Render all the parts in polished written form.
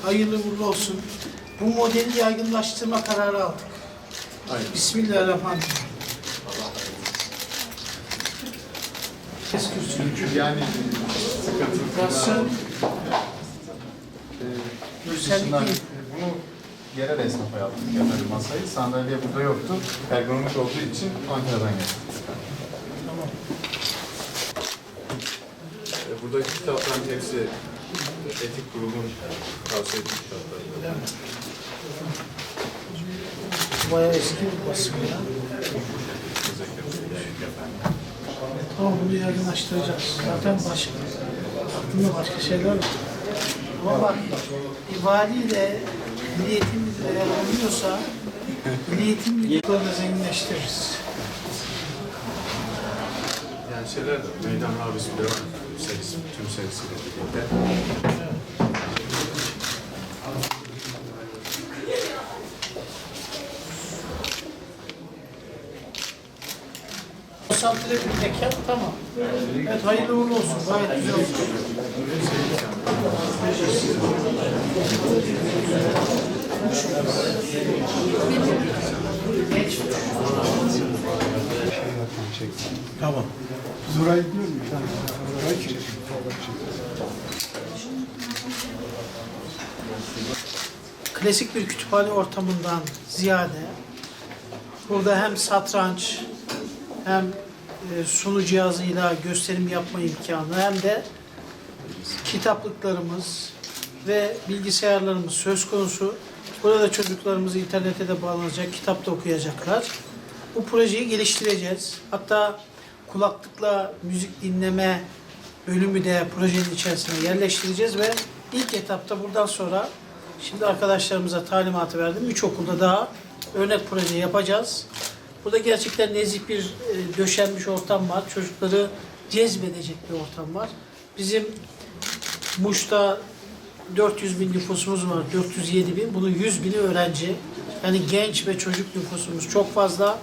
hayırlı uğurlu olsun. Bu modeli yaygınlaştırma kararı aldık. Aynen. Bismillahirrahmanirrahim. Çünkü yani Burası dışından bunu yerel esnafa yaptık yani masayı. Sandalye burada yoktu. Ergonomik olduğu için Ankara'dan geldi. tamam. Buradaki kitapların hepsi etik kurulun tavsiye ettiği kitaplar. Evet. Bayağı eski bir basım ya. Tamam, bunu yaygınlaştıracağız. Zaten aklımda başka şeyler var. Ama bak, valiyle Milli Eğitim Müdürü eğer olmuyorsa Milli Eğitim Müdürlüğü'nü zenginleştiririz. Yani şeyler de Meydan Rabisi bile var. Tüm serisiyle birlikte. Konsantre bir mekan, tamam. Evet, hayırlı uğurlu olsun. Gayet güzel olsun. Tamam. Zoray diyor mu? Zoray kim? Klasik bir kütüphane ortamından ziyade burada hem satranç hem sunu cihazıyla gösterim yapma imkanı hem de kitaplıklarımız ve bilgisayarlarımız söz konusu. Burada çocuklarımız internete de bağlanacak, kitap da okuyacaklar. Bu projeyi geliştireceğiz. Hatta kulaklıkla müzik dinleme bölümü de projenin içerisine yerleştireceğiz ve ilk etapta buradan sonra şimdi arkadaşlarımıza talimatı verdim. 3 okulda daha örnek proje yapacağız. Burada gerçekten nezih bir döşenmiş ortam var. Çocukları cezbedecek bir ortam var. Bizim Muş'ta 400 bin nüfusumuz var, 407 bin. Bunun 100 bini öğrenci. Yani genç ve çocuk nüfusumuz çok fazla.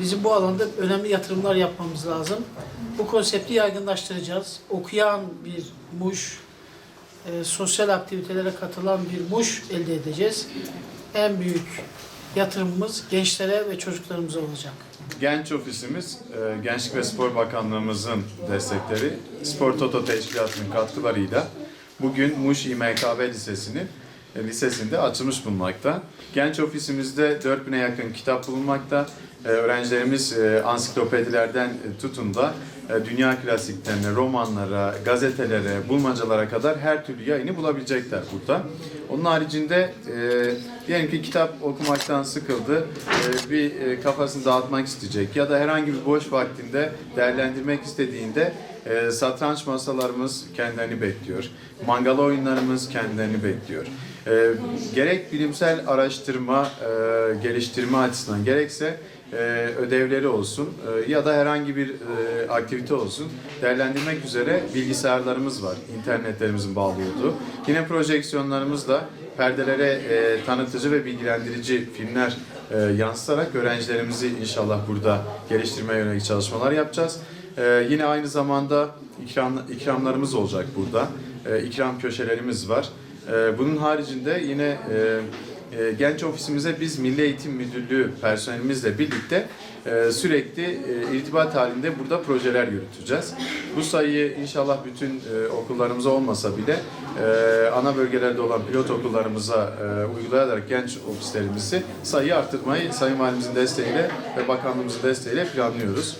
Bizim bu alanda önemli yatırımlar yapmamız lazım. Bu konsepti yaygınlaştıracağız. Okuyan bir Muş, sosyal aktivitelere katılan bir Muş elde edeceğiz. En büyük yatırımımız gençlere ve çocuklarımıza olacak. Genç ofisimiz, Gençlik ve Spor Bakanlığımızın destekleri, Spor Toto Teşkilatı'nın katkılarıyla bugün Muş İMKB Lisesi'nde açılmış bulunmakta. Genç ofisimizde 4000'e yakın kitap bulunmakta. Öğrencilerimiz ansiklopedilerden tutun da dünya klasiklerine, romanlara, gazetelere, bulmacalara kadar her türlü yayını bulabilecekler burada. Onun haricinde diyelim ki kitap okumaktan sıkıldı, bir kafasını dağıtmak isteyecek ya da herhangi bir boş vaktinde değerlendirmek istediğinde satranç masalarımız kendilerini bekliyor. Mangal oyunlarımız kendilerini bekliyor. Gerek bilimsel araştırma, geliştirme açısından gerekse ödevleri olsun ya da herhangi bir aktivite olsun değerlendirmek üzere bilgisayarlarımız var. İnternetlerimizin bağlı olduğu. Yine projeksiyonlarımızla perdelere tanıtıcı ve bilgilendirici filmler yansıtarak öğrencilerimizi inşallah burada geliştirmeye yönelik çalışmalar yapacağız. Yine aynı zamanda ikramlarımız olacak burada. İkram köşelerimiz var. Bunun haricinde yine genç ofisimize biz Milli Eğitim Müdürlüğü personelimizle birlikte sürekli irtibat halinde burada projeler yürüteceğiz. Bu sayıyı inşallah bütün okullarımıza olmasa bile ana bölgelerde olan pilot okullarımıza uygulayarak genç ofislerimizi sayıyı arttırmayı Sayın Valimizin desteğiyle ve Bakanlığımızın desteğiyle planlıyoruz.